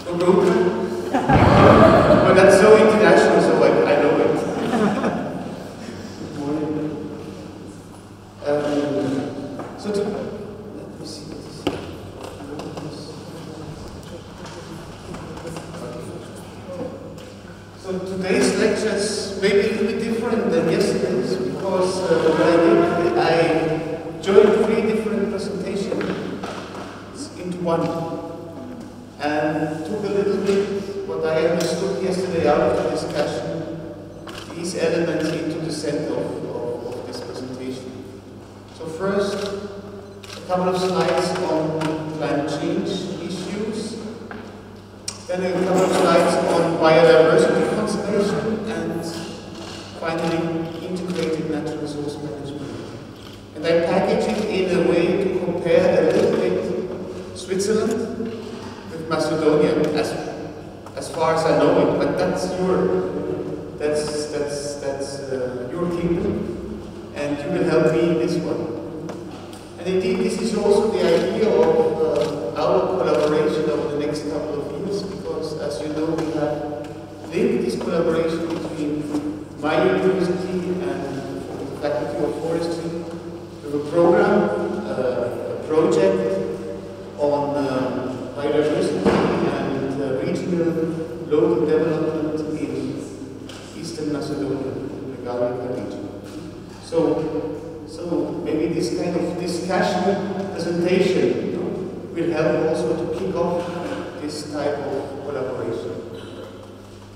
But that's so international, so I know it. Good morning. Let me see what this is. So today's lecture is maybe a little bit different than yesterday's, because what I did, I joined 3 different presentations into one. And took a little bit what I understood yesterday out of the discussion, these elements into the center of this presentation. So first, a couple of slides on climate change issues, then a couple of slides on biodiversity conservation, and finally integrated natural resource management. And I package it in a way to compare a little bit Switzerland, Macedonia, as far as I know it, but that's your kingdom, and you will help me in this one. And indeed, this is also the idea of our collaboration over the next couple of years, because as you know, we have linked this collaboration between my university and the Faculty of Forestry with a program, a project on biodiversity and regional local development in Eastern Macedonia, the Gallica region. So maybe this kind of discussion presentation will help also to kick off this type of collaboration.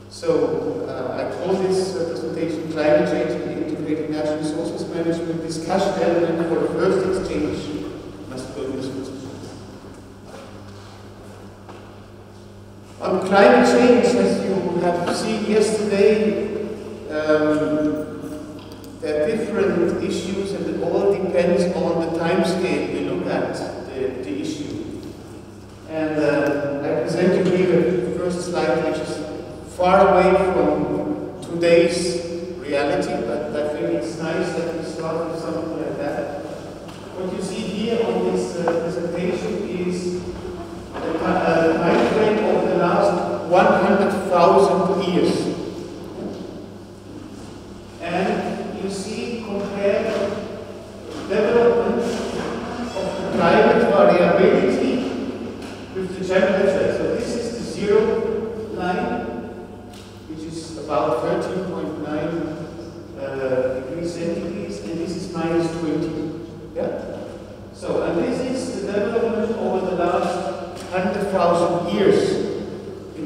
So I call this presentation Climate Change and Integrated Natural Resources Management Discussion Element for the First Exchange Macedonia Switzerland. On climate change, as you have seen yesterday, there are different issues, and it all depends on the time scale we look at the issue. And I present you here the first slide, which is far away from today's reality, but I think it's nice that we start with something like that. What you see here on this presentation is the time frame of the last 100,000 years. And you see compared development of the climate variability with the temperature. So this is the 0 line, which is about 13.9 degrees centigrade, and this is minus 20. Yeah? So, and this is the development over the last 100,000 years,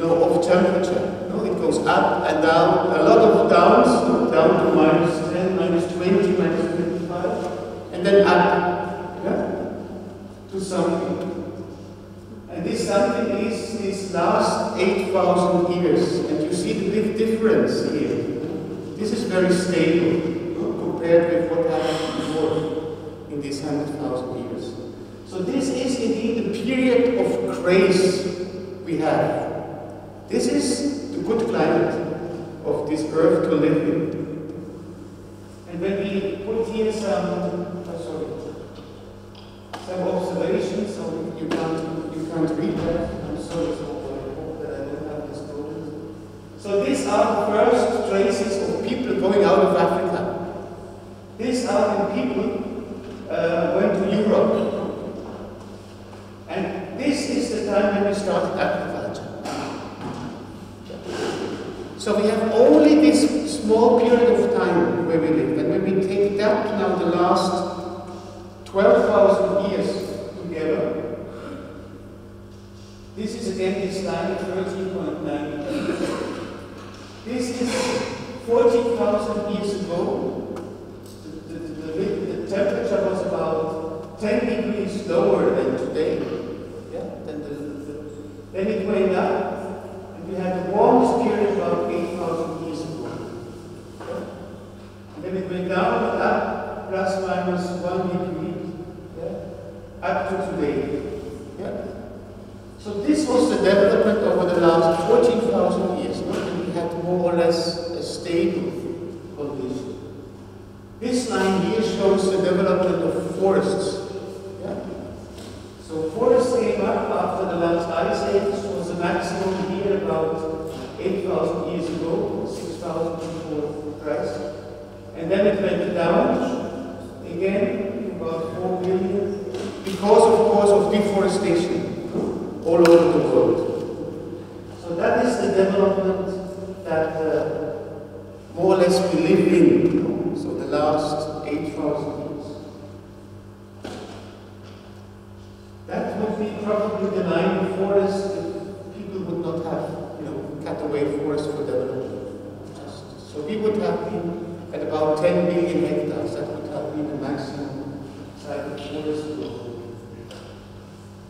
of temperature. It goes up and down, a lot of downs, down to minus 10, minus 20, minus 25, and then up, to something. And this something is this last 8,000 years, and you see the big difference here. This is very stable compared with what happened before in these 100,000 years. So this is indeed the period of grace we have. This is the good climate of this earth to live in. And when we put here some observations, so you can't read that. I'm sorry, so I hope that I don't have this problem. So these are the first traces of people going out of Africa. These are when people went to Europe. And this is the time when we started agriculture. So we have only this small period of time where we live. And when we take that now the last 12,000 years together, this is again this line 13.9. This is 14,000 years ago. The temperature was about 10 degrees lower than today. Then it went up, and we had the warmest period about 8,000 years ago. And then it went down and up, plus minus 1 degree, up to today. So this was the development over the last 14,000 years. We had more or less a stable condition. This line here shows the development of forests. So forests came up after the last ice age, was a maximum And then it went down again, about 4 billion, because of course of deforestation all over the world. So that is the development that more or less we live in, so the last 8,000 years. That would be probably the line of forest if people would not have, cut away forest for development. So we would have been at about 10 billion hectares. That would have been the maximum size of forest.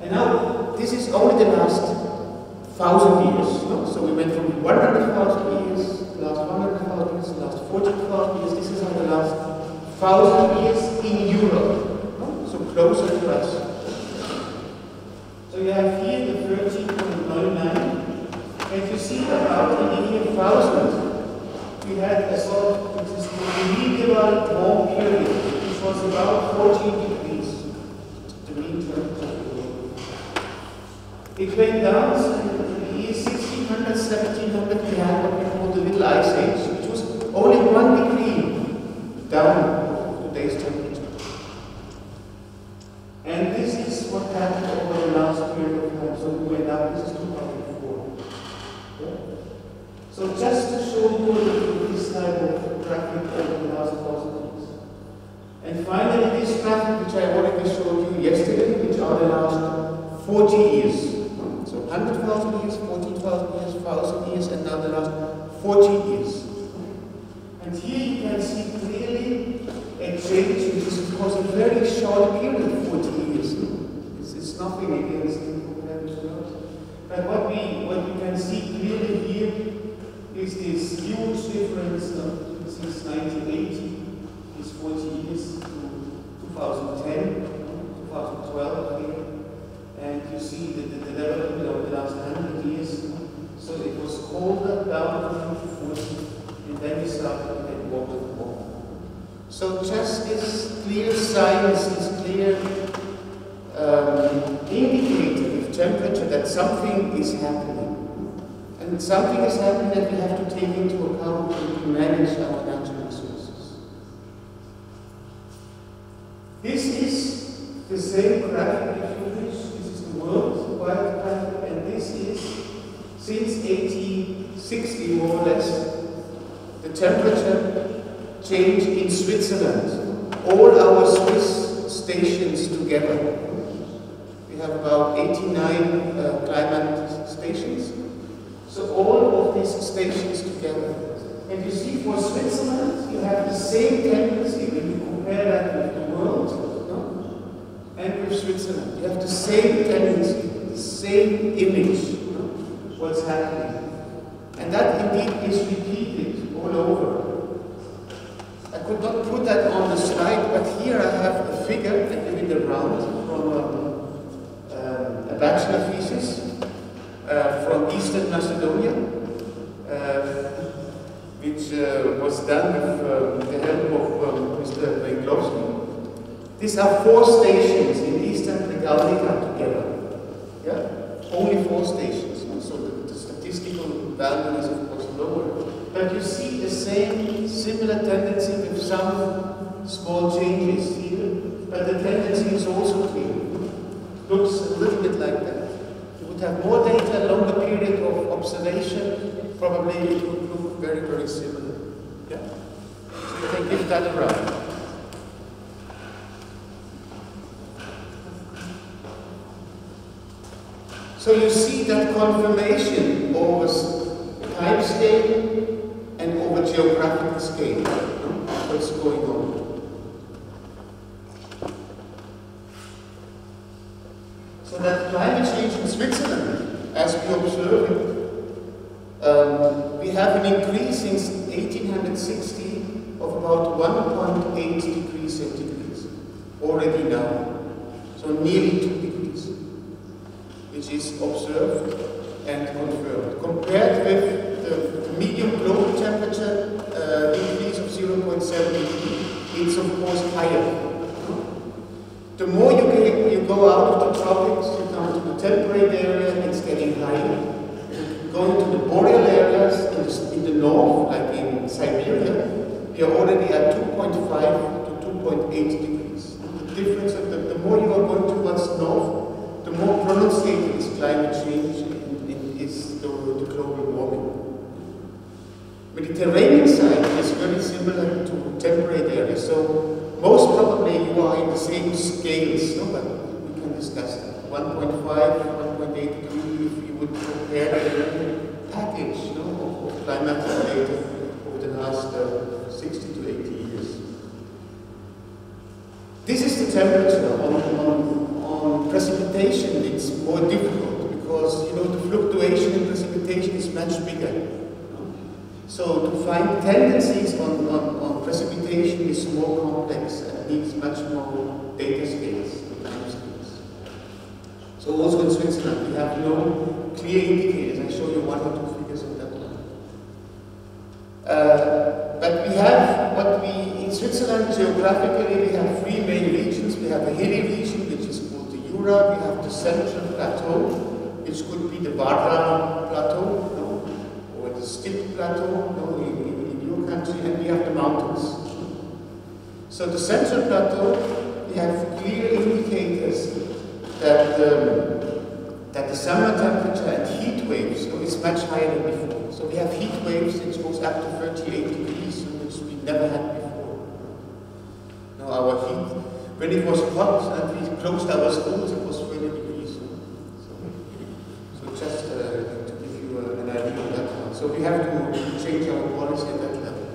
And now, this is only the last 1,000 years. So we went from 100,000 years, the last 100,000 years, the last 40,000 years. This is now the last 1,000 years in Europe. So closer to us. So you have here the 13.99. And you see about in the year 1000, we had a sort of medieval warm period, which was about 14 degrees, the mean temperature of the world. It went down in the year 1600, 1700, we had what we call the Little Ice Age, which was only 1 degree down of today's temperature. And this is what happened over the last period of time. So we went up, this is 2004. Yeah? So just to show you this type of graphic over the last 1,000 years. And finally this graphic which I already showed you yesterday, which are the last 40 years. So 100,000 years, 14,000 years, 1,000 years, and now the last 40 years. And here you can see clearly a change, which is of course a very short period, 40 years. It's nothing against compared to us. But what we can see clearly here is this huge difference since 1980, these 40 years to 2010, 2012 here. And you see the development of the last 100 years. So it was colder down to 40, and then we started to get warmer and warmer. So just this clear signs, this clear indicator of temperature that something is happening. And something is happening that we have to take into account to manage our natural resources. This is the same graphic if you wish. This is the worldwide graphic, and this is since 1860 more or less the temperature change in Switzerland. All our Swiss stations together. We have about 89 climate stations. So all of these stations together. And you see for Switzerland, you have the same tendency when you compare that with the world, and with Switzerland. You have the same tendency, the same image, what's happening. And that indeed is repeated all over. I could not put that on the slide, but here I have a figure, I give it around, from a bachelor thesis. From Eastern Macedonia, which was done with the help of Mr. Venklovsky. These are 4 stations in Eastern Bregalnica together. Yeah? Only 4 stations. So the statistical value is of course lower. But you see the same, similar tendency with some small changes here. But the tendency is also clear. Looks a little bit like that. Would have more data, longer period of observation, probably it would look very, very similar. Yeah? So you can give that a run. So you see that confirmation over time scale and over geographical scale. What's going on? So that climate change in Switzerland, as we observe it, we have an increase since 1860 of about 1.8 degrees centigrade already now. So nearly 2 degrees, which is observed and confirmed. Compared with the medium global temperature increase of 0.7 degrees, it's of course higher. The more you go out of the tropics, you come to the temperate area, it's getting higher. Going to the boreal areas in the north, like in Siberia, we are already at 2 8 degrees. The difference, the more you are going towards north, the more pronounced is climate change and is the global warming. Mediterranean side is very similar to temperate areas, so most probably you are in the same scales, no? But we can discuss that. 1.5, 1.8 degree, if you would compare the package, no, of climatic data over the last 60 to 80 years. This is the temperature. On precipitation, it's more difficult because, you know, the fluctuation in precipitation is much bigger. So to find tendencies on precipitation is more complex and needs much more data scales, time scales. So also in Switzerland, we have no clear indicators. I show you 1 or 2 figures on that one. But we have in Switzerland, geographically, we have 3 main regions. We have a hilly region, which is called the Jura. We have the Central Plateau, which could be the Vardar Plateau, or the Steppe Plateau, in your country, and we have the mountains. So the Central Plateau, we have clear indicators that the summer temperature and heat waves is much higher than before. So we have heat waves which goes up to 38 degrees, which we never had before. Now our heat, when it was hot and we closed our schools, it was 30 degrees. So just to give you an idea of that one. So we have to change our policy at that level.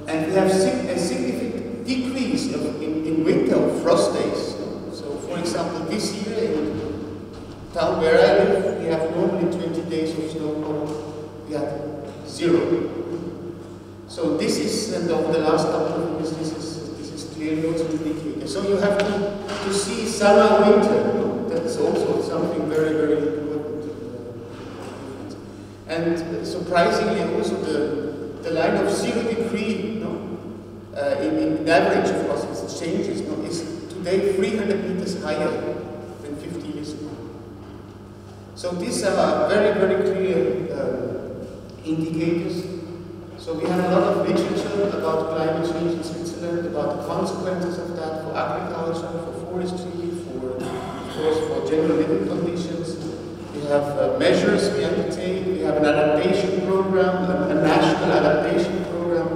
And we have a significant decrease in winter of frost days. So for example, this year in town where I live, we have normally 20 days of snow, we have 0. So this is, and over the last couple of years, this is clearly also an indicator. So you have to see summer, winter. That's also something very, very important. And surprisingly, also the line of 0 degree, in average, of course, it changes, is today 300 meters higher than 50 years ago. So these are very, very clear indicators. So we have a lot of literature about climate change in Switzerland, about the consequences of that for agriculture, for forestry, for general living conditions. We have measures we undertake. We have an adaptation program, a national adaptation program.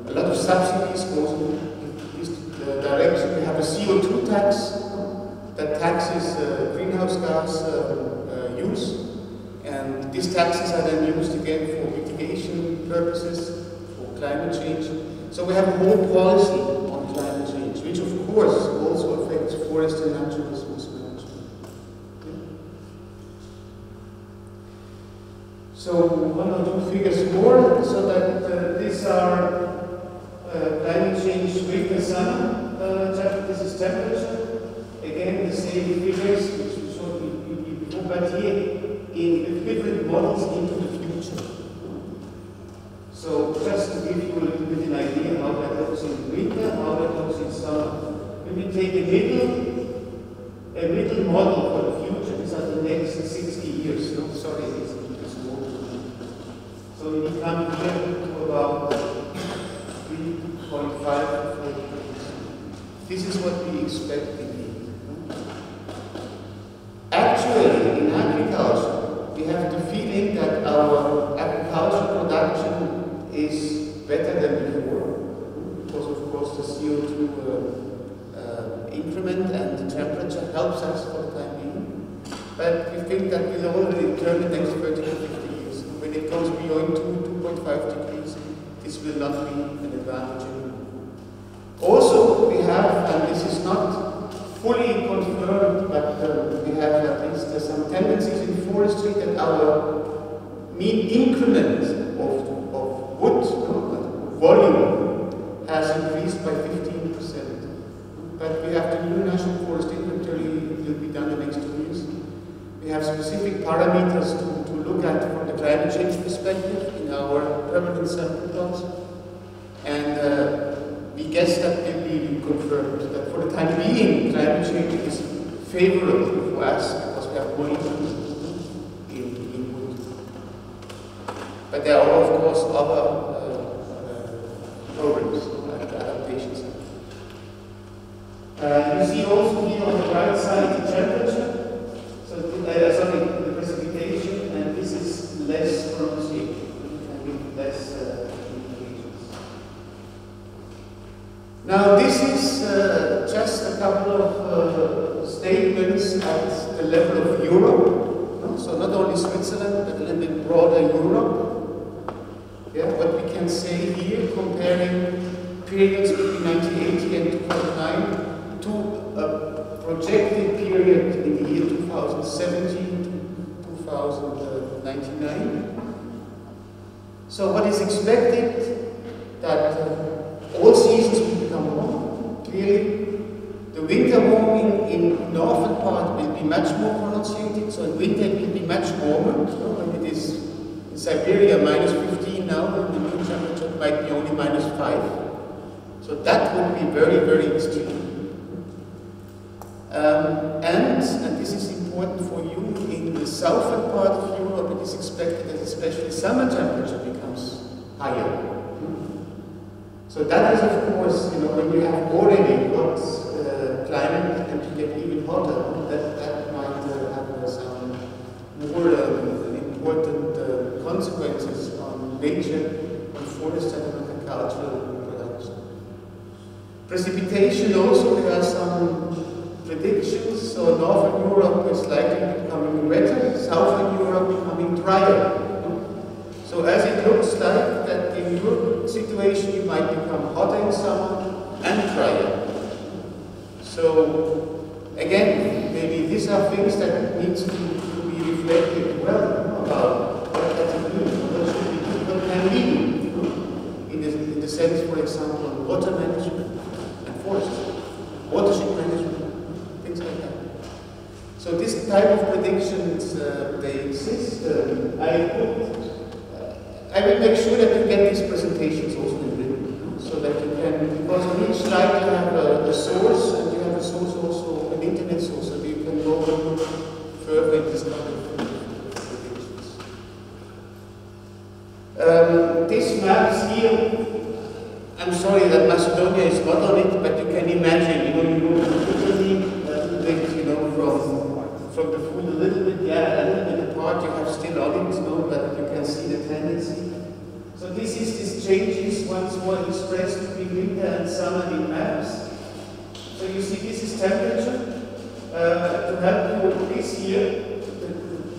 A lot of subsidies go in this direction. We have a CO2 tax that taxes greenhouse gas use. And these taxes are then used again for mitigation purposes, for climate change. So we have a whole policy on climate change, which of course also affects forest and natural resource management. Yeah. So 1 or 2 figures more, so that these are climate change winter summer chapter. This is temperature. Again, the same figures which we showed before, but here in different models into the future. So just to give you a little bit an idea how that looks in winter, how that looks in summer. When we take a middle model for the future, these are the next 60 years. No, sorry, it's more. So we come here to about 3.5 to 4 degrees. This is what we expect in here. Actually, in agriculture, we have the feeling that our agricultural production is better than before, because of course the CO2 increment and the temperature helps us for the time being. But we think that we'll already turn the next 30 to 50 years. When it goes beyond 2.5 degrees, this will not be an advantage anymore. Also, we have, and this is not fully confirmed, but we have at least some tendencies in forestry that our mean increment of wood volume has increased by 15%. But we have the new National Forest Inventory, it will be done the next 2 years. We have specific parameters to look at from the climate change perspective in our permanent sample plots. And we guess that will be confirmed, that for the time being, climate change is favorable for us because we have more increment in wood. But there are, of course, other programs, adaptations. You see also here on the right side the temperature, so the precipitation, and this is less pronunciation and with less indications. Now this is just a couple of statements at the level of Europe, so not only Switzerland but a little bit broader Europe. Yeah, what we can say here, comparing periods between 1980 and 2009 to a projected period in the year 2017 to 2099. So what is expected? That all seasons will become warm. Clearly, the winter warming in northern part will be much more pronunciated, so in winter it will be much warmer. So when it is in Siberia minus 15 now, the mean temperature might be only minus 5. So that would be very, very extreme. And this is important for you, in the southern part of Europe it is expected that especially summer temperature becomes higher. So that is of course, when you have already got climate and you get even hotter, that might have some more important consequences on nature, on forest and agricultural production. Precipitation also, there are some predictions. So Northern Europe is likely becoming wetter, Southern Europe becoming drier. So as it looks like that in your situation you might become hotter in summer and drier. So again, maybe these are things that needs to be reflected well about what can we do, what can we do in the sense, for example, of water management and forest, watershed management, things like that. So this type of predictions, they exist. I will make sure that you get these presentations also in written, so that you can, because on each slide you have a source, and you have a source also, an internet source, so you can go further in this kind of predictions. This map here, I'm sorry that Macedonia is not on it, but you can imagine, you go from Italy, from the food a little bit, a little bit apart, you have still olives, but you can see the tendency. So these changes once more expressed between winter and summer in maps. So you see this is temperature. To help you this year,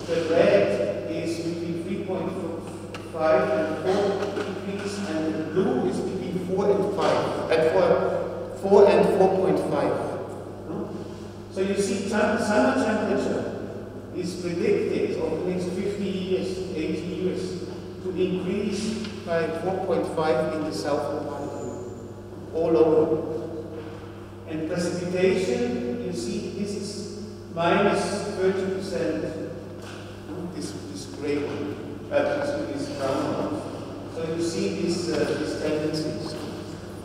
the red is between 3.5 and 4 degrees, and the blue is between 4 and 5, at 4 and 4.5. So you see summer temperature is predicted over the next 50 years, 80 years, to increase by 4.5 in the southern part of Europe, all over. And precipitation, you see this is minus 30%, this gray one, this brown one. So you see these tendencies.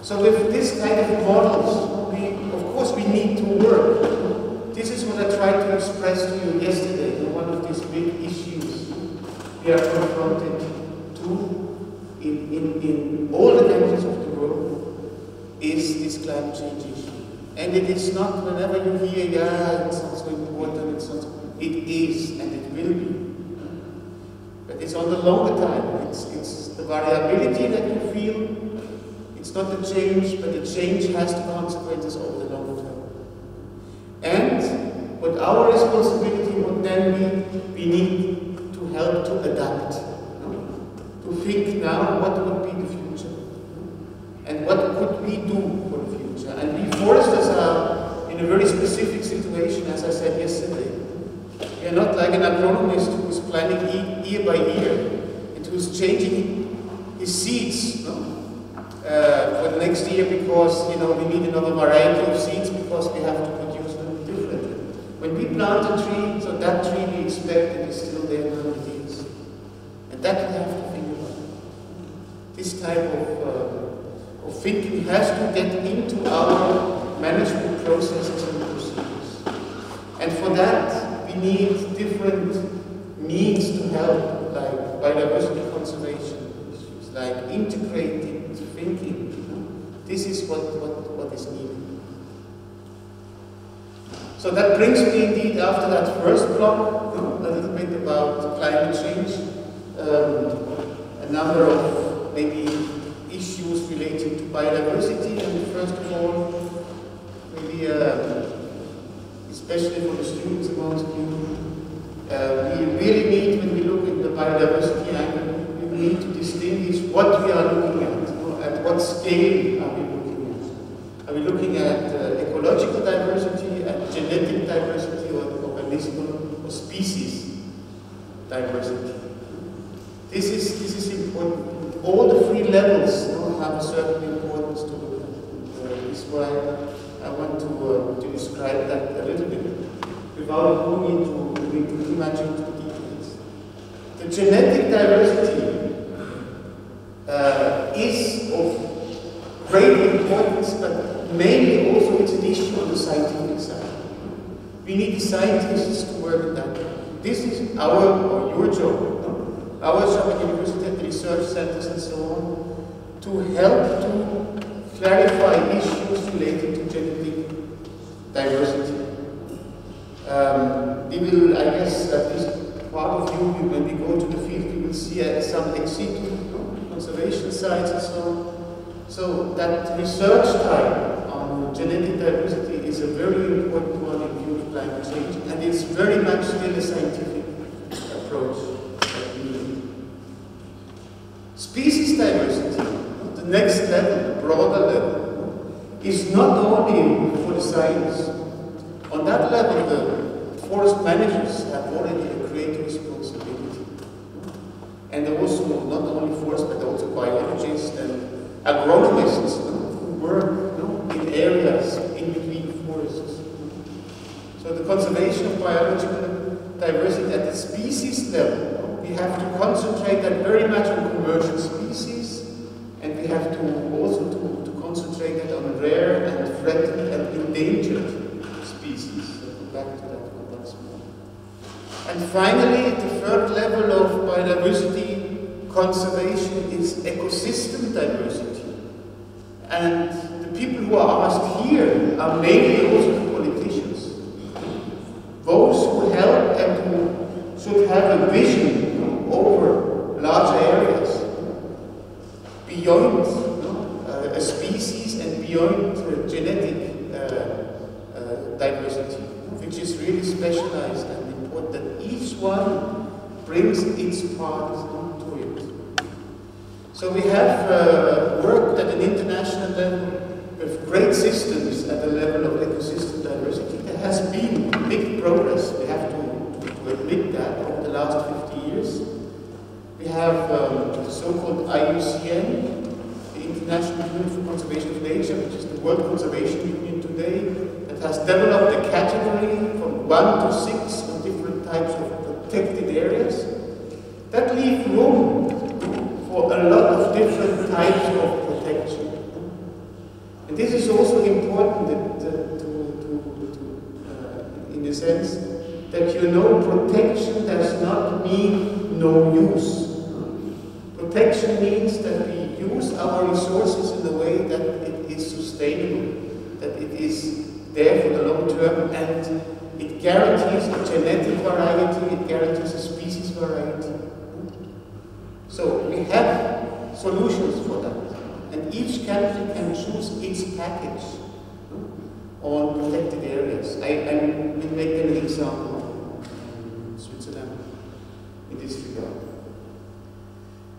So with this kind of models, of course we need to work. This is what I tried to express to you yesterday. One of these big issues we are confronted to in all the countries of the world is this climate change issue. And it is not, whenever you hear, it's not so important, it is and it will be. But it's on the longer time. It's the variability that you feel. It's not the change, but the change has the consequences over the longer term. And what our responsibility would then be, we need to help to adapt, to think now what would be the future, and what could we do for the future. And we foresters are in a very specific situation, as I said yesterday. We are not like an agronomist who is planning year by year and who is changing his seeds for the next year because we need another variety of seeds because we have to produce them differently. When we plant a tree, so that tree we expect it is still there in 100 years. And that we have to think about. This type of thinking has to get into our management processes and procedures. And for that, we need different means to help, like biodiversity conservation issues, like integrated thinking. This is what is needed. So that brings me indeed after that first block, a little bit about climate change, a number of maybe issues relating to biodiversity, and first of all, maybe especially for the students amongst you, we really need, when we look at the biodiversity angle, we need to distinguish what we are looking at what scale are we looking at. Are we looking at ecological diversity, at genetic diversity, or organismal or species diversity? This is important. All the three levels have a certain importance to look at. This is why I want to describe that a little bit without going into too much into details. The genetic diversity is of great importance, but mainly also it's an issue on the scientific side. We need the scientists to work on that. This is our or your job. Our job at the university, at the research centers and so on, to help to clarify issues related to genetic diversity. We will, I guess, at least part of you, when we go to the field, we will see some ex situ conservation sites and so on. So that research time on genetic diversity is a very important one in view of climate change, and it's very much still a scientific approach that we need. Species diversity, the next level, the broader level, is not only for the science. On that level, the forest managers have already a great responsibility. And also, not only forest, but also biologists and agronomists who work in areas in between forests. So the conservation of biological diversity at the species level, we have to concentrate that very much on commercial species, and we have to also to concentrate that on rare and threatened and endangered species. I'll come back to that one once more. And finally, the third level of biodiversity conservation is ecosystem diversity. And the people who are asked here are mainly also the politicians. Those who help and who should have a vision over large areas, beyond a species and beyond genetic diversity, which is really specialized and important, that each one brings its part to it. So we have worked at an international level with great systems at the level of ecosystem diversity. There has been big progress, we have to admit that, over the last 50 years. We have the so-called IUCN, the International Union for Conservation of Nature, which is the World Conservation Union today, that has developed a category from 1 to 6 on different types of protected areas that leave room for a lot of different types of protection. And this is also important in the sense that protection does not mean no use. Protection means that we use our resources in a way that it is sustainable, that it is there for the long term, and it guarantees a genetic variety, it guarantees a species variety. So we have solutions for that, and each country can choose its package on protected areas. I will make them an example in Switzerland in this regard.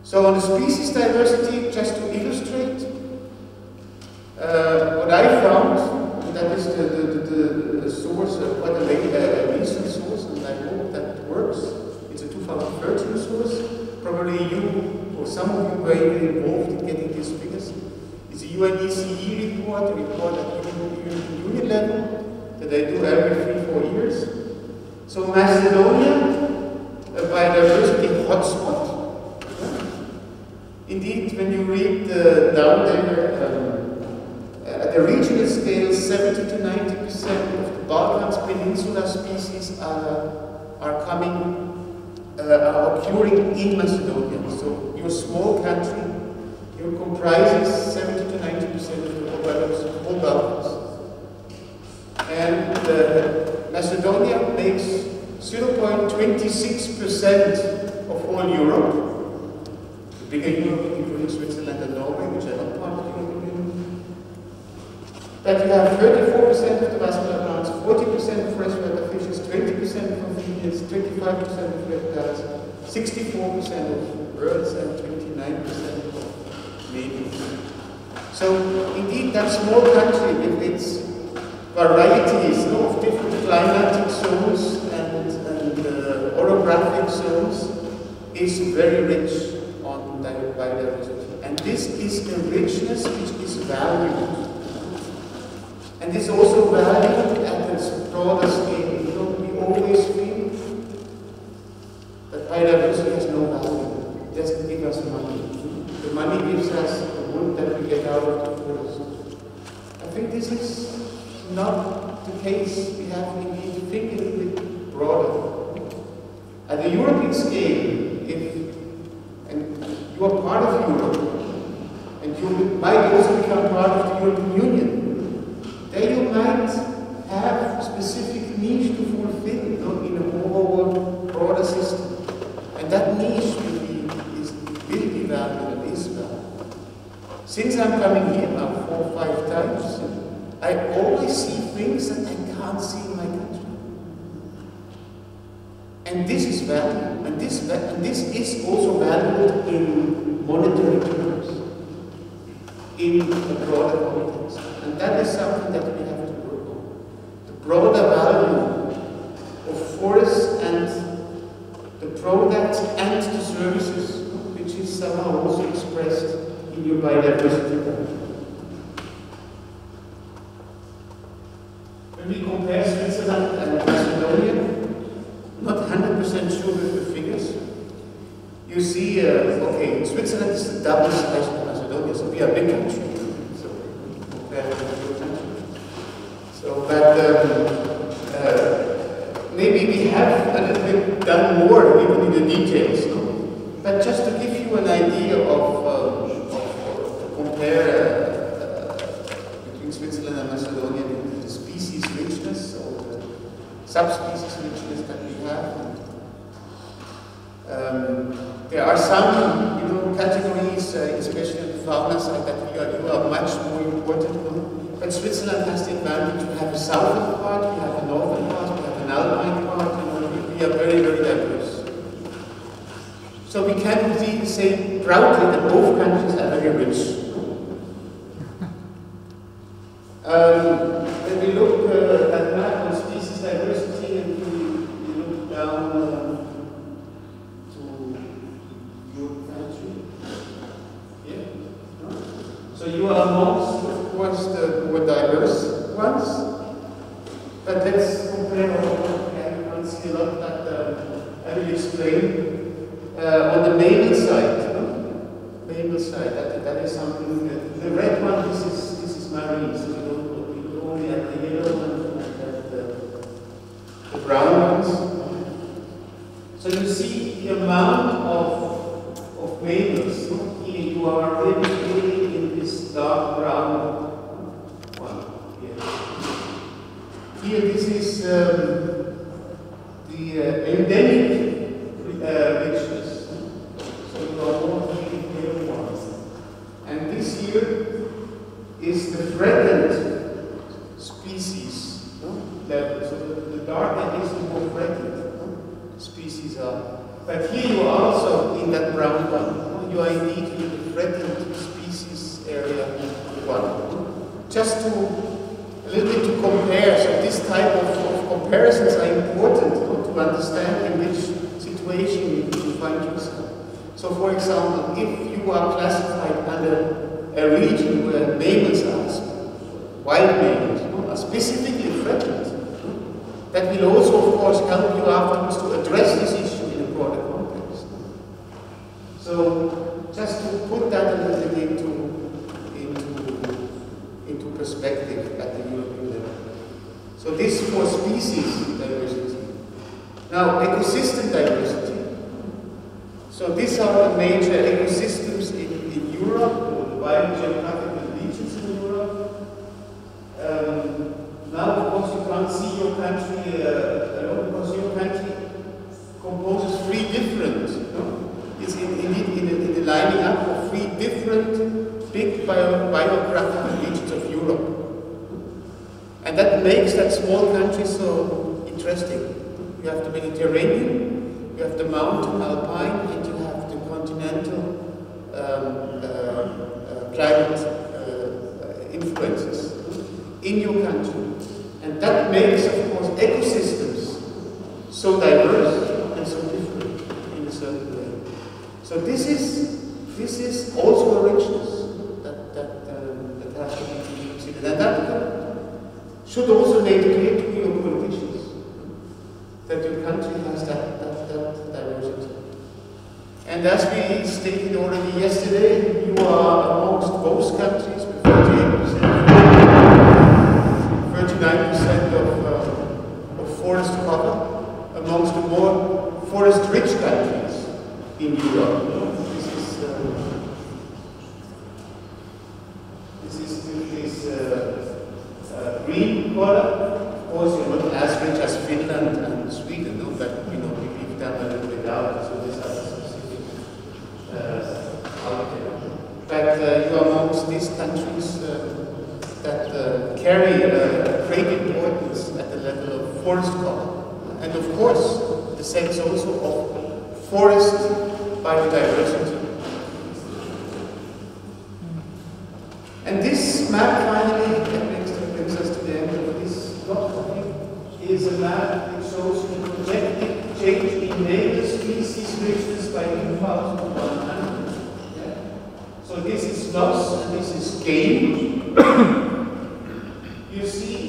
So on the species diversity, just to illustrate, what I found, and that is the source, quite a recent source, and I hope that works. It's a 2013 source. Probably you, or some of you, were involved in getting these figures. It's a UNECE report, a report at the European Union level that they do every 3-4 years. So Macedonia, a biodiversity hotspot. Indeed, when you read down there, at the regional scale, 70 to 90% of the Balkans Peninsula species are occurring in Macedonia. So you're a small country, comprises 70 to 90% of the whole Balkans. And Macedonia makes 0.26% of all Europe, the bigger Europe, including Switzerland and Norway, which are not part of the European Union. But you have 34% of the vascular plants, 40% of freshwater fishes, 20% of amphibians, 25% of reptiles, 64% of birds, and 29% of mammals. So, indeed, that small country with its varieties of different climatic zones and orographic zones is very rich on biodiversity. And this is a richness which is valued. And is also valued at its broader scale. You know, we always feel that biodiversity has no value. It doesn't give us money. The money gives us the wood that we get out of the forest. I think this is not the case. We have indeed to think a little bit broader. At the European scale, and you are part of Europe, and you might also become part of the European Union, then you might have a specific niche to fulfill, you know, in a more broader system. And that niche will be valued and is valued. Since I'm coming here now 4 or 5 times, I always see things that I can't see in my country. And this is value, and this is also valued in monetary terms, in a broader context. And that is something that we have to work on. The broader value of forests and the products and the services, which is somehow also expressed in your biodiversity plan. When we compare Switzerland and Macedonia, not 100% sure with the figures. You see, okay, Switzerland is the double size of Macedonia, so we are a big country. So, compared to the country. So, but maybe we have a little bit done more, even in the details. No? But just to give you an idea of compare between Switzerland and Macedonia, the species richness or the subspecies richness that we have. There are some, you know, categories, especially on the fauna side, that you are much more important on. But Switzerland has the advantage to have a southern part, we have a northern part, we have an alpine part, and we are very, very diverse. So we can say proudly that both countries are very rich. When we look at that on species diversity and we look down to your country, yeah. So you are amongst, of course, the more diverse ones. But let's compare. I can't see a lot that I will explain. On the mammal side, that is something. The red one, this is marine. So we only have the yellow one and the brown ones. So you see the amount of mammals. Here you are really in this dark brown one. Here this is the endemic richness. So you are more here ones. And this here is the threatened species level. So the darker is, the more threatened species are. But here you are also in that brown one. You are indeed in the threatened species area one. Just to a little bit to compare. So this type of comparisons are important to understand in which situation you find yourself. So for example, if you are classified under a region where mammals are, wild mammals, are specifically threatened, that will also, of course, help you afterwards to address this issue in a broader context. So, just to put that a little bit into perspective at the European level. So this for species diversity. Now, ecosystem diversity. So these are the major ecosystems in Europe. biographical regions of Europe. And that makes that small country so interesting. You have the Mediterranean, you have the mountain, alpine, and you have the continental climate influences in your country. And that makes, of course, ecosystems so diverse and so different in a certain way. So this is also a richness that has to be considered. And that should also make clear to your politicians that your country has that diversity. And as we stated already yesterday, you are amongst those countries with 39% of forest cover, amongst the more forest-rich countries in Europe. This green color. Of course, you're not as rich as Finland and Sweden, no? But we leave them a little bit out, so these are specific out there. But you are amongst these countries that carry great importance at the level of forest cover. And of course, the sense also of forest biodiversity. And this map finally, that brings us to the end of this topic, is a map that shows the projected change in native species richness by 2100. Yeah. So this is loss and this is gain. You see,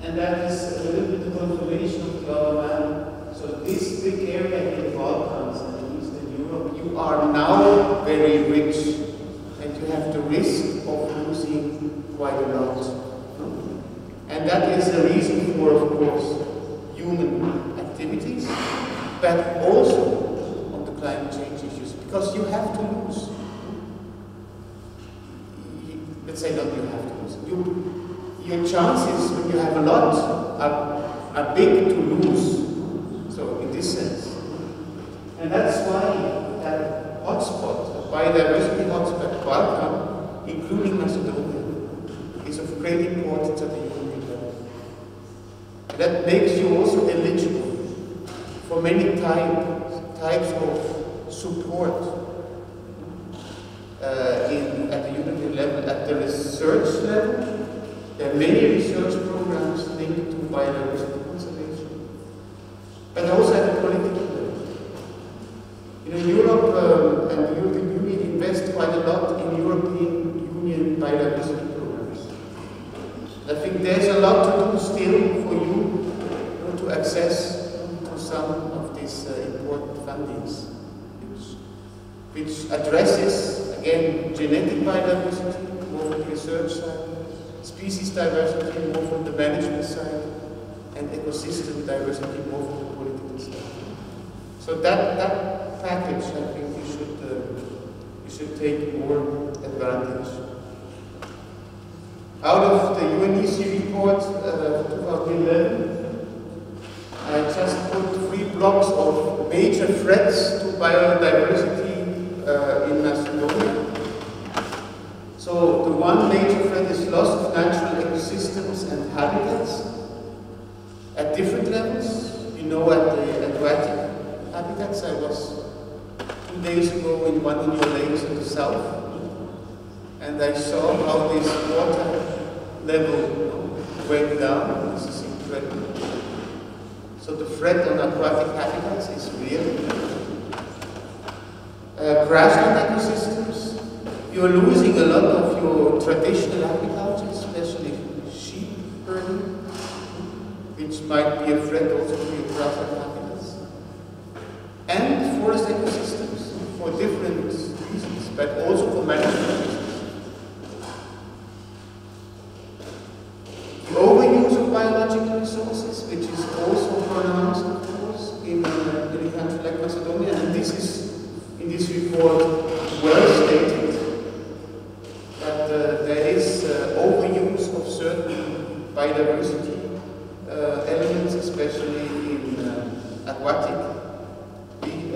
and that is a little bit of confirmation of the other map. So this big area in the Balkans and in Eastern Europe, you are now very rich, and you have the risk of losing quite a lot. And that is the reason for, of course, human activities, but also on the climate change issues, because you have to lose. Let's say not you have to lose. Your chances when you have a lot are big to lose. So in this sense. And that's why that hotspot, biodiversity hotspot, Balkan, including Macedonia, is of great importance at the European level. And that makes you also eligible for many types of support at the European level. At the research level, there are many research programs linked to biodiversity conservation, but also at the political level. Europe and the European Union invest quite a lot in European Union biodiversity programs. I think there's a lot to do still for you, to access to some of these important fundings, which addresses, again, genetic biodiversity, more from the research side, species diversity, more from the management side, and ecosystem diversity, more from the political side. So that package, I think we should take more advantage. Out of the UNECE report 2011, I just put 3 blocks of major threats to biodiversity in Macedonia. So the one major threat is loss of natural ecosystems and habitats at different levels. At the aquatic habitats. I was 2 days ago in one of your lakes in the south, and I saw how this water level went down. This is incredible. So the threat on aquatic habitats is real. Grassland ecosystems. You're losing a lot of your traditional agriculture, especially sheep herding, which might be a threat also to your grassland habitats. And forest ecosystems for different reasons, but also for management reasons. The overuse of biological resources, which is also pronounced, of course, in a country like Macedonia, and this is in this report well stated, that there is overuse of certain biodiversity elements, especially in aquatic, in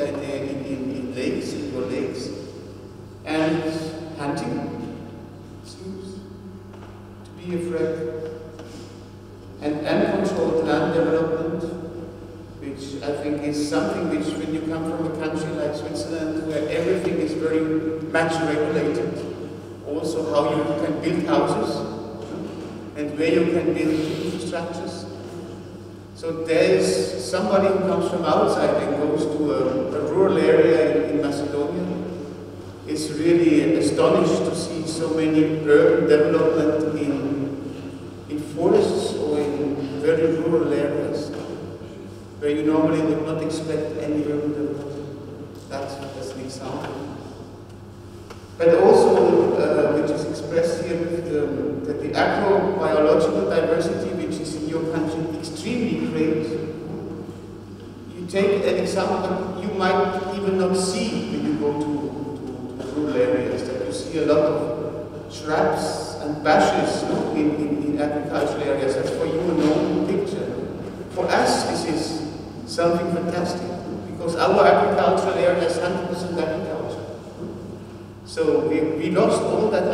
lakes, indoor lakes, and hunting, I think is something which, when you come from a country like Switzerland, where everything is very much regulated, also how you can build houses and where you can build infrastructures. So there is somebody who comes from outside and goes to a rural area in Macedonia, is really astonished to see so many urban development in forests or in very rural areas, where you normally would not expect any urban development. That's an example. But also, which is expressed here, that the agrobiological diversity, which is in your country extremely great. You take an example you might even not see when you go to rural areas, that you see a lot of shrubs and bushes in agricultural areas. That's for you a normal picture. For us, this is something fantastic, because our agricultural area is 100% agriculture. So we lost all that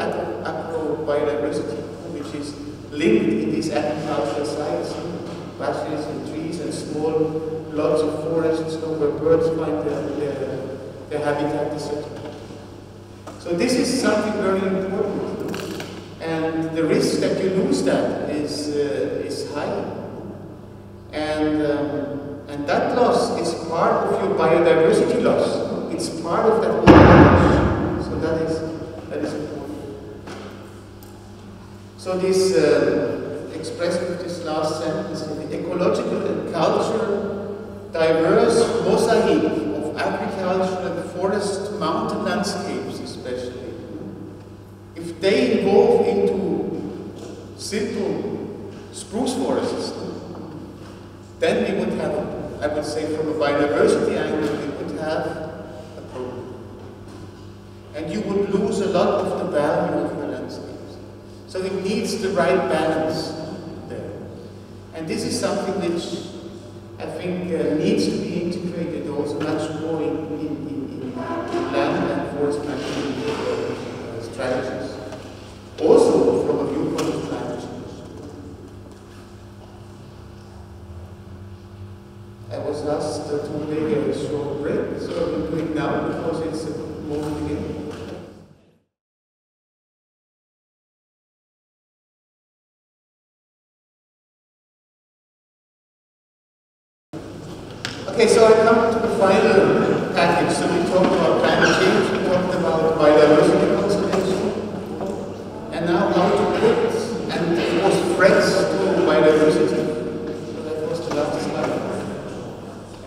agrobiodiversity, which is linked in these agricultural sites, bushes and trees and small plots of forests where birds find their habitat, etc. So this is something very important, and the risk that you lose that is high. And that loss is part of your biodiversity loss. It's part of that whole package. So that is important. So this expressed with this last sentence, the ecological and cultural diverse mosaic of agriculture and forest mountain landscapes especially. If they evolve into simple spruce forests, then we would have, I would say from a biodiversity angle, we would have a problem. And you would lose a lot of the value of the landscapes. So it needs the right balance there. And this is something which I think needs to be integrated also much more in land and forest management strategies. Also from a viewpoint of climate change. I was asked to take a short break, so I'm doing now because it's a moment again. Okay, so I come to the final package. So we talked about climate change, we talked about biodiversity conservation, and now how to put and enforce threats to biodiversity. So that was the last slide.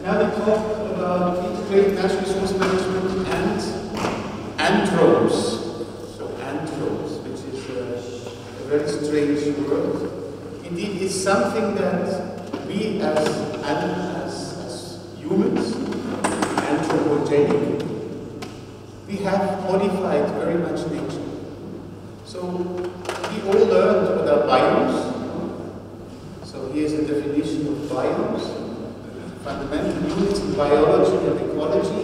Now we talk about integrated natural resource management and anthropes. So anthropes, which is a very strange word. Indeed, it's something that we as humans, anthropogenic, we have modified very much nature. So we all learned what are biomes. So here's a definition of biomes. Fundamental units in biology and ecology.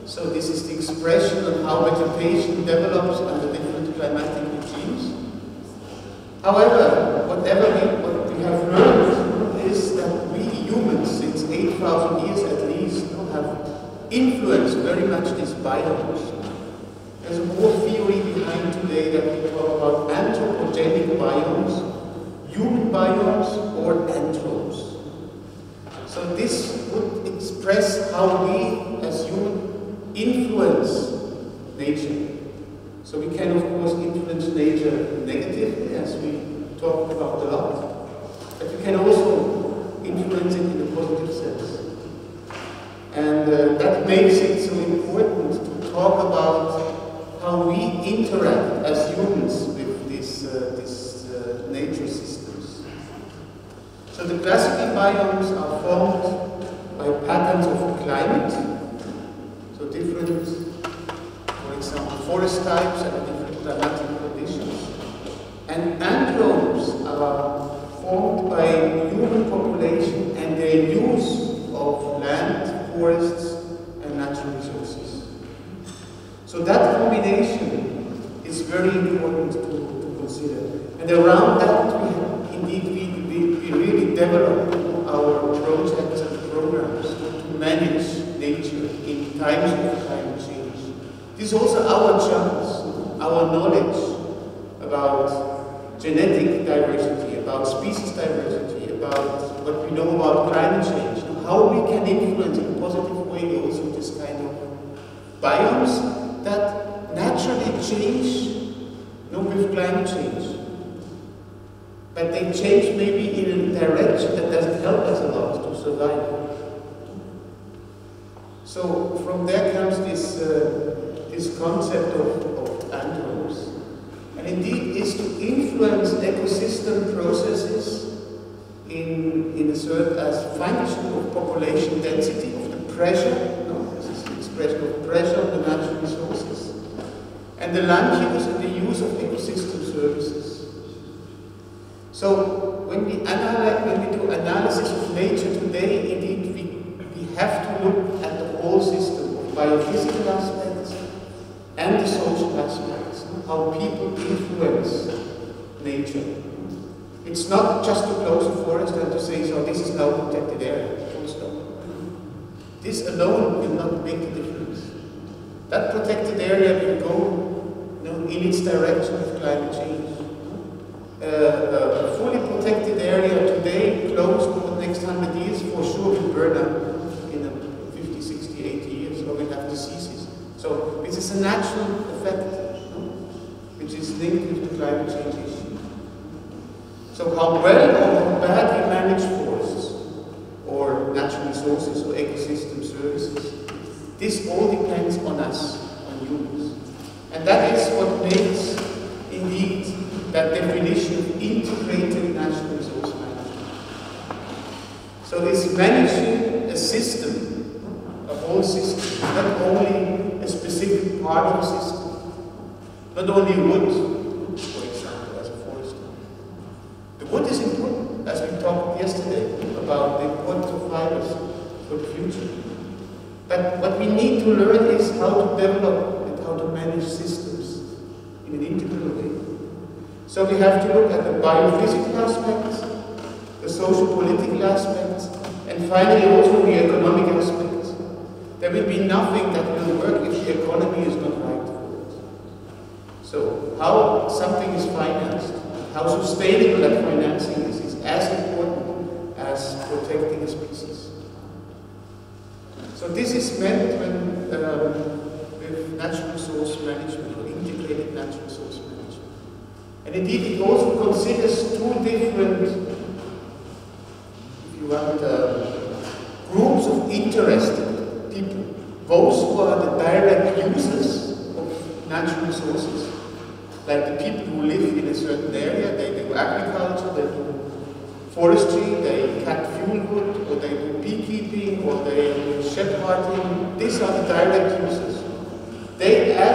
So this is the expression of how vegetation develops under different climatic regimes. However, what we have learned is that we humans, since 8,000 years at least, have influenced very much these biomes. There's a more theory behind today that we talk about anthropogenic biomes, human biomes, or anthropes. So this would express how we as humans influence nature. So we can of course influence nature negatively, as we talked about a lot, but we can also influence it in a positive sense. And that makes it so important to talk about how we interact as humans with these nature systems. So the classical biomes are formed by patterns of climate, so different, for example, forest types and different climatic conditions. And anthropes are formed by human population and their use of land, forests, and natural resources. So that combination is very important to consider. And around that, we really develop our projects and programs. manage nature in times of climate change. This is also our chance, our knowledge about genetic diversity, about species diversity, about what we know about climate change, how we can influence in a positive way also this kind of biomes that naturally change with climate change. But they change maybe in a direction that doesn't help us a lot to survive. So from there comes this concept of anthropos. And indeed is to influence ecosystem processes in a certain as function of population density, of the pressure, this is the expression of pressure on the natural resources, and the land use and the use of ecosystem services. So when we do analysis of nature today, indeed we have to look at the whole system of biophysical aspects and the social aspects, how people influence nature. It's not just to close a forest and to say, so this is now protected area, full stop. This alone will not make a difference. That protected area will go in its direction of climate change. A fully protected area today, closed for the next 100 years, for sure will burn up in 50, 60, 80 years, or we'll have diseases. So this is a natural effect, which is linked with the climate change issue. So how well or how bad we manage forests, or natural resources, or ecosystem services, this all depends on us, on humans. And that is what makes, indeed, that definition of integrated natural resource management. So it's managing a system, a whole system, not only a specific part of a system, not only wood, for example, as a forest. The wood is important, as we talked yesterday about the importance of fibers for the future. But what we need to learn is how to develop and how to manage systems in an integral way. So we have to look at the biophysical aspects, the social-political aspects, and finally also the economic aspects. There will be nothing that will work if the economy is not right for it. So how something is financed, how sustainable that financing is as important as protecting a species. So this is meant when, with natural resource management, or integrated natural resource management. And indeed, it also considers two different, if you want, groups of interested people. Those who are the direct users of natural resources, like the people who live in a certain area, they do agriculture, they do forestry, they cut fuel wood, or they do beekeeping, or they do shepherding. These are the direct users. They are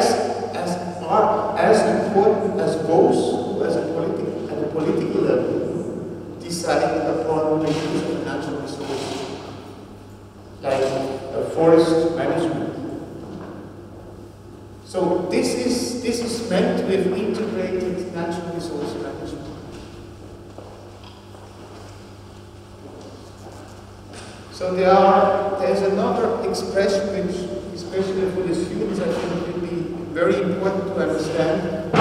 as important as those who, at a political level, decide upon the use of natural resources, like forest management. So this is meant with integrated natural resource management. So there's another expression which, especially for the students, I think will be very important to understand.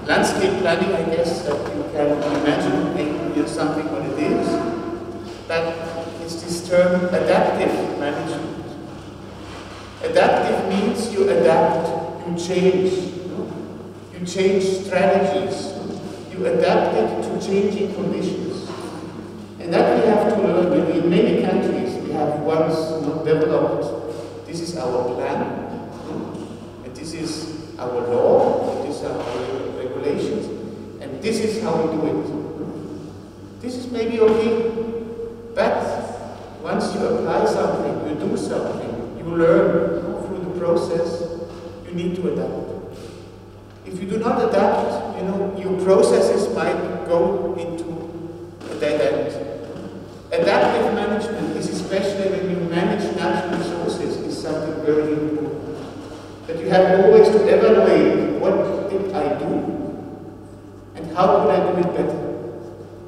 Landscape planning, I guess, that you can imagine, maybe something what it is. That is this term adaptive management. Adaptive means you adapt, you change. You change strategies. You adapt it to changing conditions. And that we have to learn. In many countries, we have once developed, this is our plan, and this is our law, these are our regulations, and this is how we do it. This is maybe okay, but once you apply something, you do something, you learn through the process, you need to adapt. If you do not adapt, your processes might go into a dead end. Adaptive management is especially when you manage natural resources is something very important. That you have always to evaluate what did I do and how could I do it better.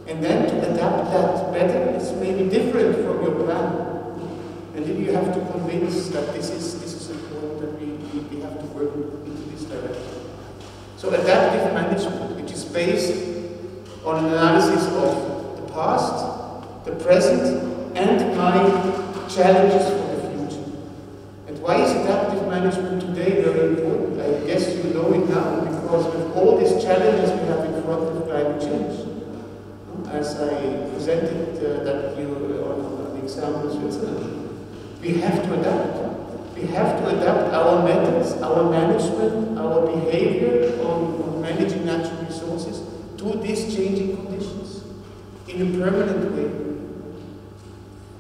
And then to adapt that better is maybe different from your plan. And then you have to convince that this is important, that we have to work into this direction. So adaptive management, which is based on an analysis of the past, the present, and my challenges for the future. And why is adaptive management today very important? I guess you know it now, because with all these challenges we have in front of climate change, as I presented that you on the example of Switzerland, we have to adapt. We have to adapt our methods, our management, our behavior on managing natural resources to these changing conditions in a permanent way.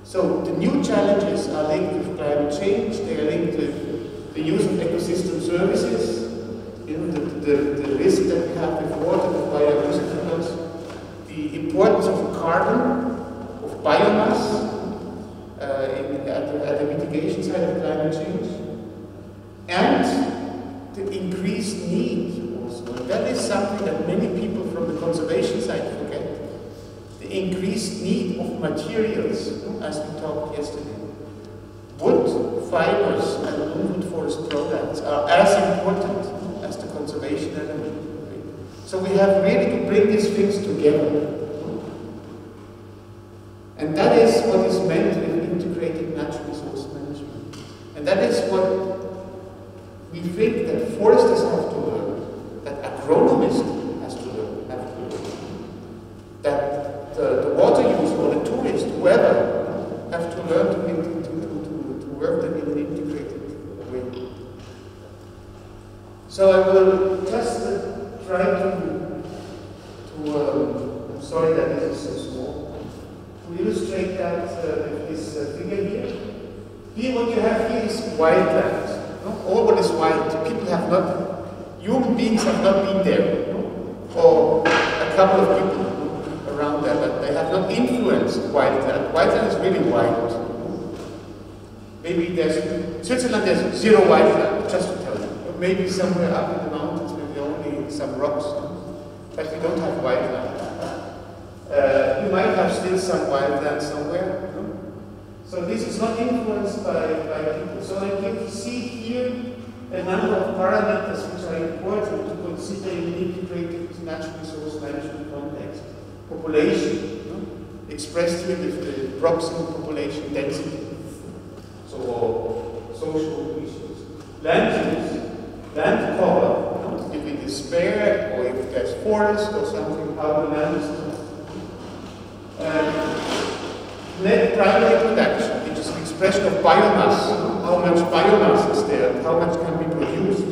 So the new challenges are linked with climate change, they are linked with the use of ecosystem services, the risk that we have with water, with biodiversity loss, the importance of carbon, of biomass, at the mitigation side of climate change, and the increased need also. And that is something that many people from the conservation side forget. The increased need of materials, as we talked yesterday. Wood, fibers, and non-wood forest products are as important as the conservation element. So we have really to bring these things together. And that is what is meant with integrated natural resource management. And that is what we think that foresters have to learn, that agronomists have to learn, that the water user or the tourist, whoever, have to learn to work them in an integrated way. So I will just try to I'm sorry that this is so small, to illustrate that with this figure here. Here what you have here is wildland. All what is wild. People have not, human beings have not been there. Or a couple of people around there, but they have not influenced wildland. Wildland is really wild. Maybe there's, Switzerland there's zero wildland, just to tell you. Or maybe somewhere up in the mountains, maybe only some rocks. But we don't have wildland. You might have still some wildland somewhere. So this is not influenced by people. So I can see here a number of parameters which are important to consider in an integrated natural resource management context. Population, expressed here with the proximate population density. So social issues. Land use, land cover, if it is spare or if there's forest or something, how the land is net primary production, which is an expression of biomass. How much biomass is there? How much can be produced?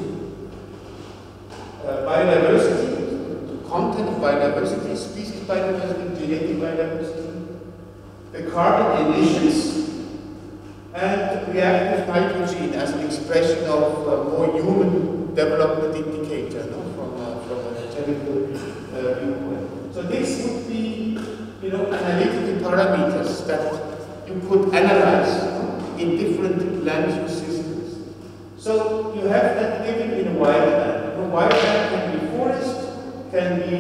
Biodiversity, the content of biodiversity, species biodiversity, genetic biodiversity, the carbon emissions, and reactive nitrogen as an expression of more human development indicator from a chemical viewpoint. So this would be analytical parameters that you could analyze in different land use systems. So you have that given in a wildland. A wildland can be forest, can be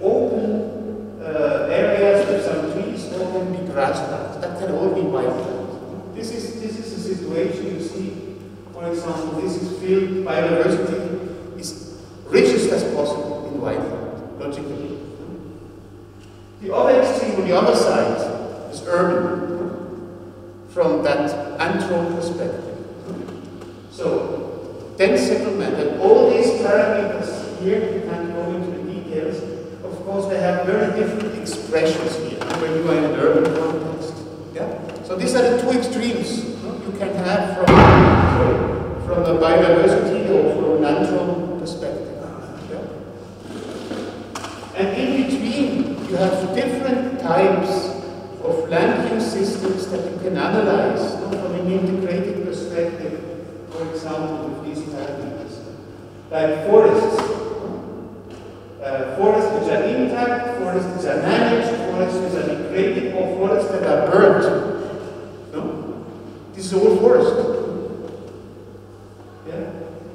open areas with some trees, or can be grasslands. That can all be wildland. This is a situation you see. For example, this is field biodiversity is richest as possible in wildland, logically. The other extreme, on the other side, is urban, from that anthrop perspective. So, dense settlement, and all these parameters here, we can't go into the details, of course they have very different expressions here, when you are in an urban context. Yeah? So these are the two extremes you can have from a biodiversity or from an anthrop perspective. Yeah? And in between, you have different types of land use systems that you can analyze from an integrated perspective, for example, with these parameters. Like forests. Forests which are intact, forests which are managed, forests which are degraded, or forests that are burnt. No? This is all forest. Yeah?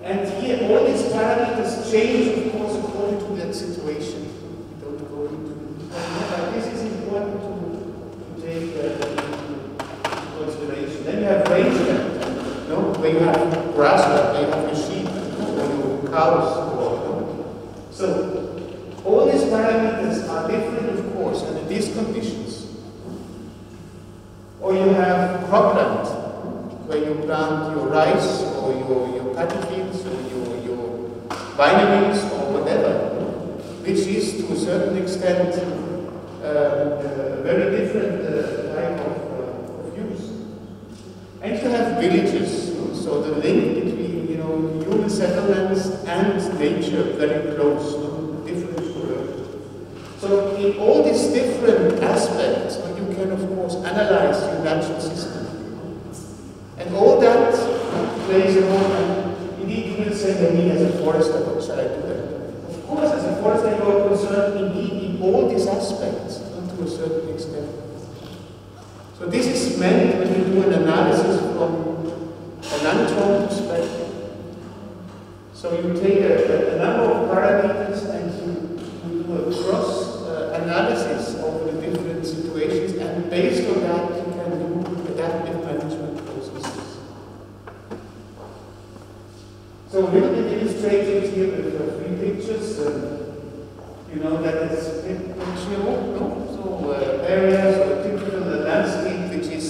And here all these parameters change, of course, according to that situation. This is important to take into consideration. Then you have So, all these parameters are different, of course, under these conditions. Or you have cropland, where you plant your rice, or your paddy fields, or your vitamins, or whatever, which is, to a certain extent, a very different type of use. And you have villages, so the link between human settlements and nature very close, different. So in all these different aspects, you can of course analyze your natural system, and all that plays a role. And indeed, you will say to me as a forester, what shall I do that? Of course, as a forester, you are concerned indeed in all these aspects, to a certain extent. So this is meant when you do an analysis from an anthropic perspective. So you take a number of parameters and you do a cross analysis of the different situations, and based on that you can do adaptive management processes. So a little bit illustrated here with 3 pictures. That is picture, so areas or typical landscape, which is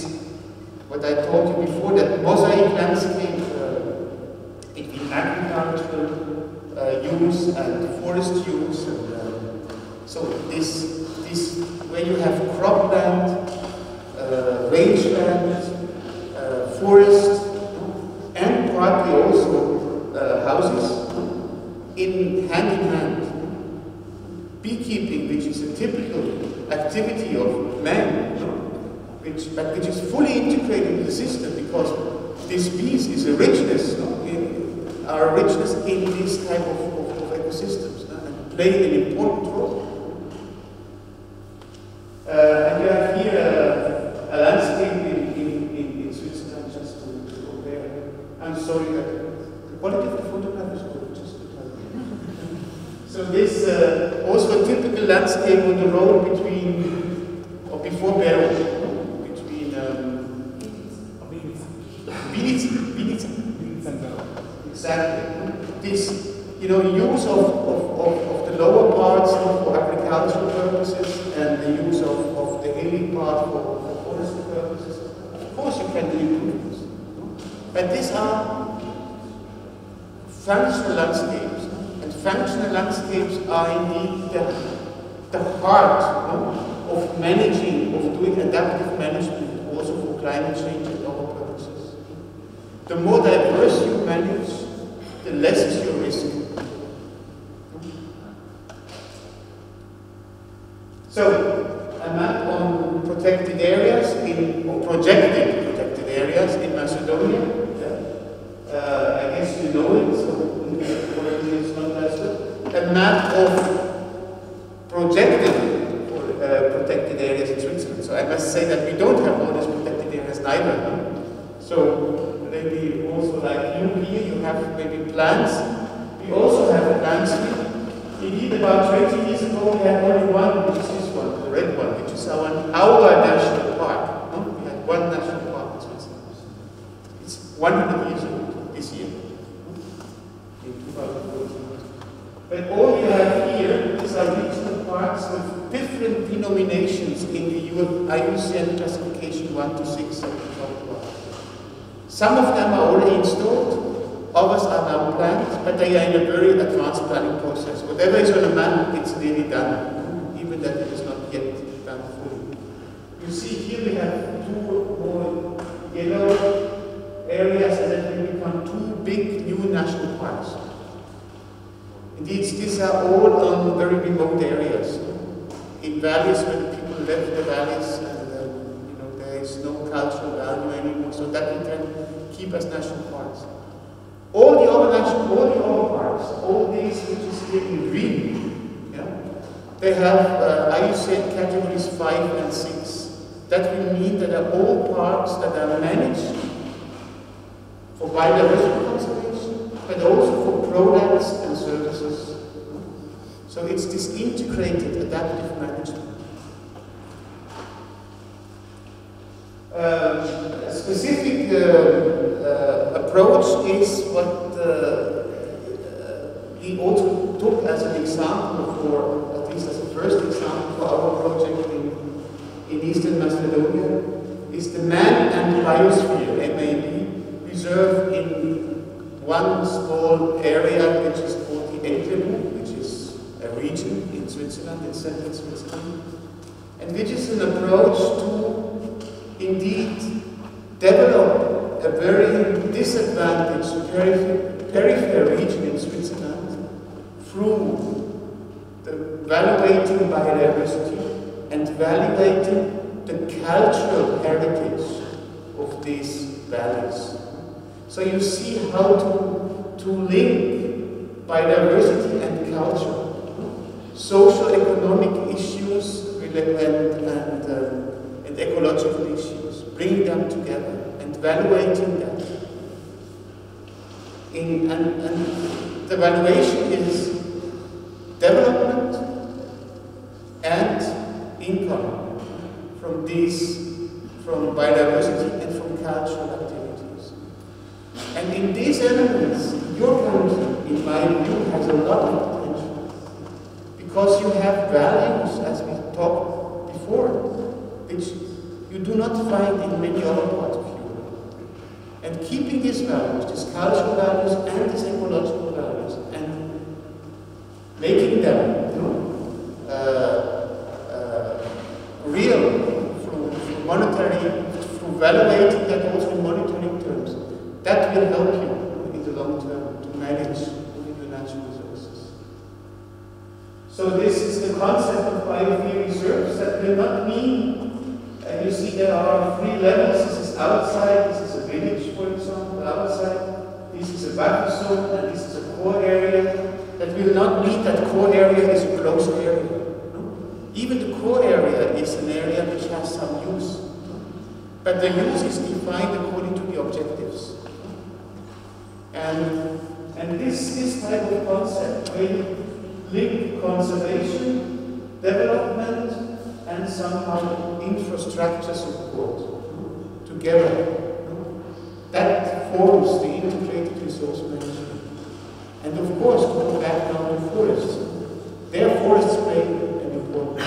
what I told you before, that mosaic landscape between agricultural use and forest use. And, so this where you have cropland, rangeland, forest, and partly also houses in hand. Beekeeping, which is a typical activity of man, but which is fully integrated in the system, because this bees is a richness, our richness in this type of ecosystems, and play an important role. And you have here a landscape in Switzerland, just to compare. I'm sorry that the quality of the photograph is good, just to tell you. So this also a typical landscape on the road between, or before Barrow, between Vinica and Barrow. Exactly. This, use of the lower parts for agricultural purposes and the use of the hilly part for forestry purposes. Of course, you can do improvements, but these are functional landscapes. Functional landscapes are indeed the heart of managing, of doing adaptive management, also for climate change and other purposes. The more diverse you manage, the less is your risk. So, a map on protected areas or projected protected areas in Macedonia. I guess you know it, so it's not as good. A map of projected protected areas in Switzerland. So I must say that we don't have all these protected areas neither. So maybe also like you here, you have maybe plants. We also have plants here. Indeed, about 20 years ago, we had only one, which is this one, the red one, which is our national park. We had one national park in Switzerland. It's 100 years old this year, in 2014. But all you have here is our regional parks with different denominations in the IUCN classification 1 to 6 of the top one. Some of them are already installed, others are now planned, but they are in a very advanced planning process. Whatever is on the map, it's nearly done, even that it is not yet done fully. You see here we have 2 more yellow areas, and then we become 2 big new national parks. Indeed, these are all on very remote areas, in valleys where the people left the valleys, and there is no cultural value anymore, so that we can keep as national parks. All the other parks, all these which is here in green, they have IUCN categories 5 and 6. That will mean that are all parks that are managed for biodiversity conservation, but also for products and services. So it's this integrated adaptive management. A specific approach is what we also took as an example for, at least as a first example for our project in Eastern Macedonia, is the Man and Biosphere, MAB, reserve in one small area which is called the Entlebuch, which is a region in Switzerland, in central Switzerland, and which is an approach to indeed develop a very disadvantaged peripheral region in Switzerland through the evaluating biodiversity and evaluating the cultural heritage of these valleys. So you see how to link biodiversity and culture, social-economic issues and ecological issues, bringing them together and evaluating them. And the evaluation is development and income from biodiversity and from cultural activities. And in these elements, your country, in my view, has a lot of potential. Because you have values, as we talked before, which you do not find in many other parts of Europe. And keeping these values, these cultural values and these ecological values, and making them real through monetary, through evaluating that also in monetary terms, that will help you in the long term to manage your natural resources. So this is the concept of biosphere reserves. That will not mean, you see there are 3 levels. This is outside, this is a village, for example, outside. This is a buffer zone, and this is a core area. That will not mean that core area is a closed area. No? Even the core area is an area which has some use. But the use is defined according to the objectives. And this type of concept will link conservation, development, and somehow infrastructure support together. That forms the integrated resource management. And of course, going back now to forests. Their forests play an important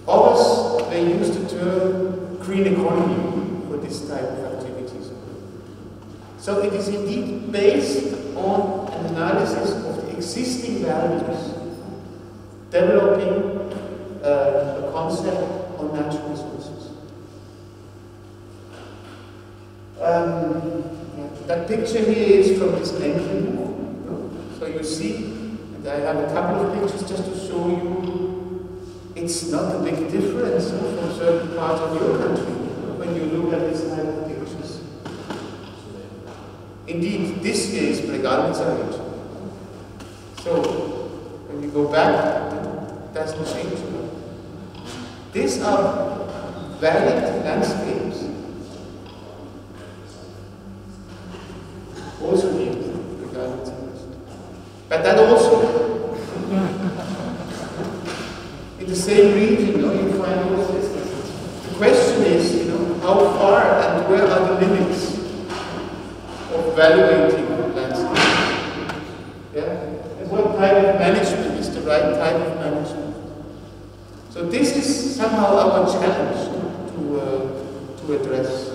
role. Others, they use the term green economy for this type of activities. So it is indeed based on an analysis of the existing values, developing a concept on natural resources. That picture here is from this Entlebuch. So you see, and I have a couple of pictures just to show you, it's not a big difference from certain parts of your country when you look at this type of pictures. Indeed, this is Bregalnica region. So, when you go back, it doesn't change. These are valid landscapes. Also here, Bregalnica. But that also, in the same region, you find all of this. The question is, how far and where are the limits of evaluating landscapes? Yeah? And what type of management is the right type of management? So this is somehow our challenge to address.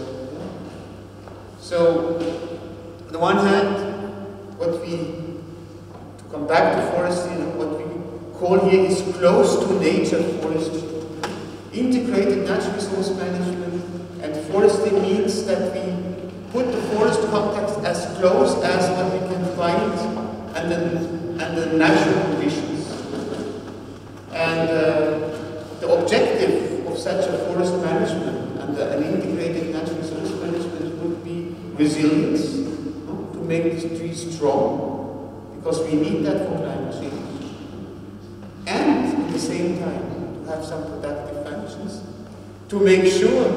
So, on the one hand, to come back to forestry, what we call here is close to nature forestry. Integrated natural resource management, and forestry means that we put the forest context as close as what we can find and the natural conditions. And the objective of such a forest management and an integrated natural resource management would be resilience, to make these trees strong, because we need that for climate change. And at the same time, to have some productive functions, to make sure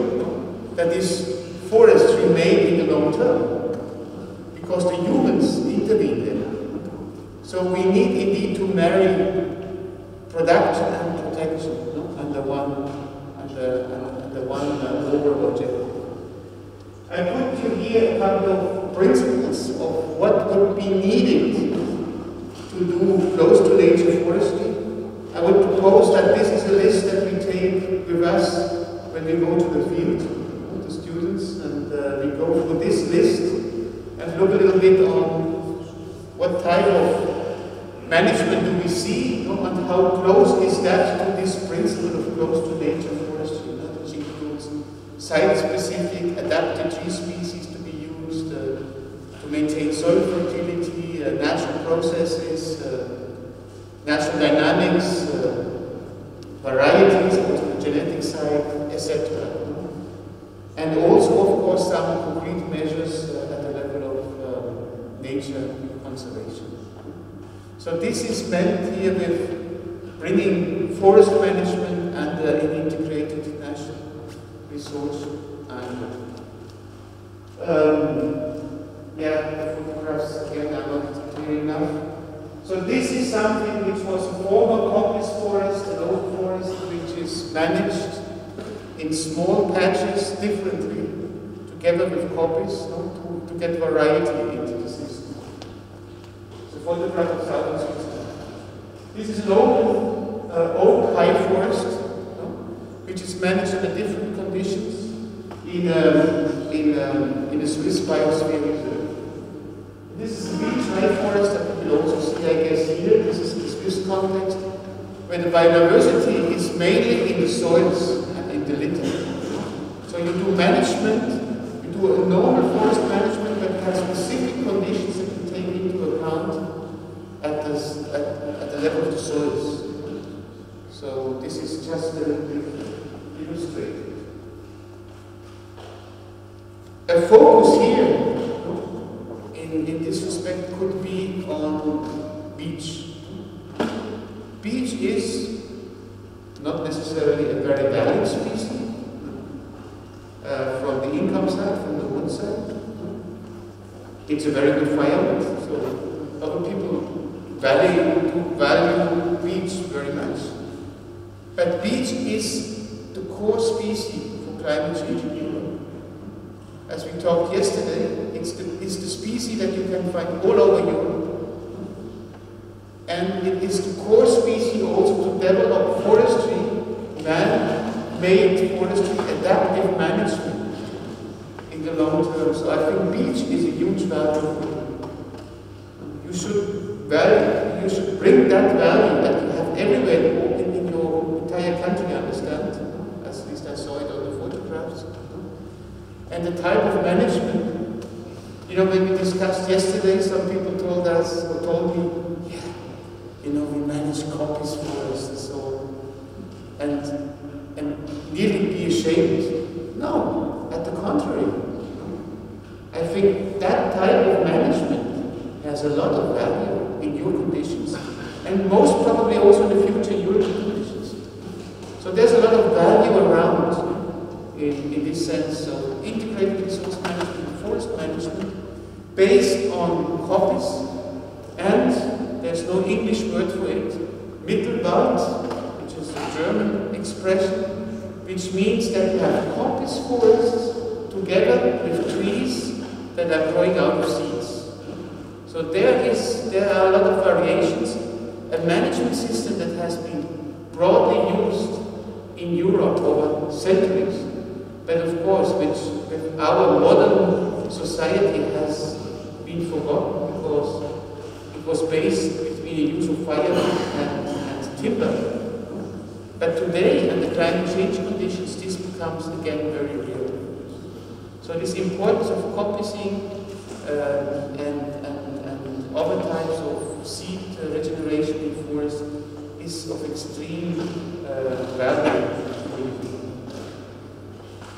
that these forests remain in the long term, because the humans intervene there. So we need indeed to marry production and protection under one overall objective. I put you here a couple of principles of what would be needed to do close to nature forestry. I would propose that this is a list that we take with us when we go to the field, the students, and we go through this list and look a little bit on what type of management do we see, and how close is that to this principle of close to nature forestry, which includes site-specific adapted tree species to be used to maintain soil fertility, natural processes, natural dynamics, varieties on the genetic side, etc. And also, of course, some concrete measures at the level of nature conservation. So this is meant here with bringing forest management and an integrated national resource. The photographs again are not clear enough. So this is something which was a former coppice forest, an old forest, which is managed in small patches differently, together with coppice, to get variety into the system. It's a photograph of southern Switzerland. This is an oak high forest, which is managed under different conditions in a Swiss biosphere reserve. This is a beech high forest that you will also see, I guess, here. This is the Swiss context, where the biodiversity is mainly in the soils and in the litter. So you do management, you do a normal forest management that has specific conditions that you take into account at the level of the soils. So this is just a little bit illustrated. A focus here in this respect could be on beech. Beech is not necessarily a very valid species from the income side, from the wood side. It's a very good firewood, so other people value beech very much. But beech is the core species for climate change in Europe. As we talked yesterday, it's the species that you can find all over Europe. And it is the core species also to develop forestry, man-made forestry, adaptive management in the long term. So I think beech is a huge value. You should bring that value that you have everywhere in your entire country, I understand. At least I saw it on the photographs. And the type of management, when we discussed yesterday, some people told me, we manage coppice forests and so on, and nearly be ashamed. No, at the contrary. I think that type of management has a lot of value in your conditions, and most probably also in the future European conditions. So there's a lot of value around in this sense of integrated resource management, forest management, based on coppice, and there's no English word for it, Mittelwald, which is a German expression, which means that you have coppice forests together with trees that are growing out of seeds. So there are a lot of variations. A management system that has been broadly used in Europe over centuries, but of course, which with our modern society has been forgotten because it was based between the use of fire and timber. But today, under climate change conditions, this becomes again very real. So this importance of coppicing and other types of seed regeneration in forest is of extreme value.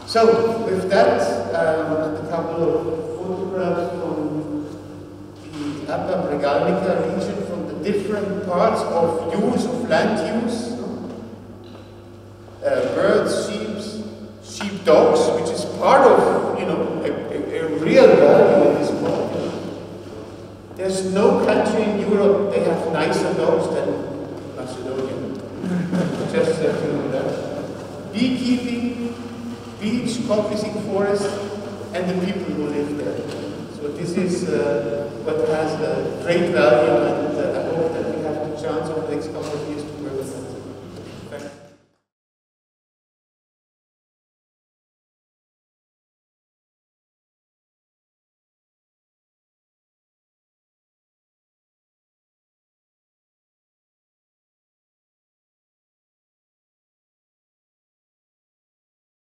So, with that, a couple of photographs from the Upper Bregalnica region, from the different parts of use, of land use. Birds, sheep, dogs, which is part of, a real value in this part. There's no country in Europe that have nicer dogs than Macedonia. Just that you know that. Beekeeping, beach, coppicing forest, and the people who live there. So this is what has great value, and I hope that we have to northeast weather center. Thank you.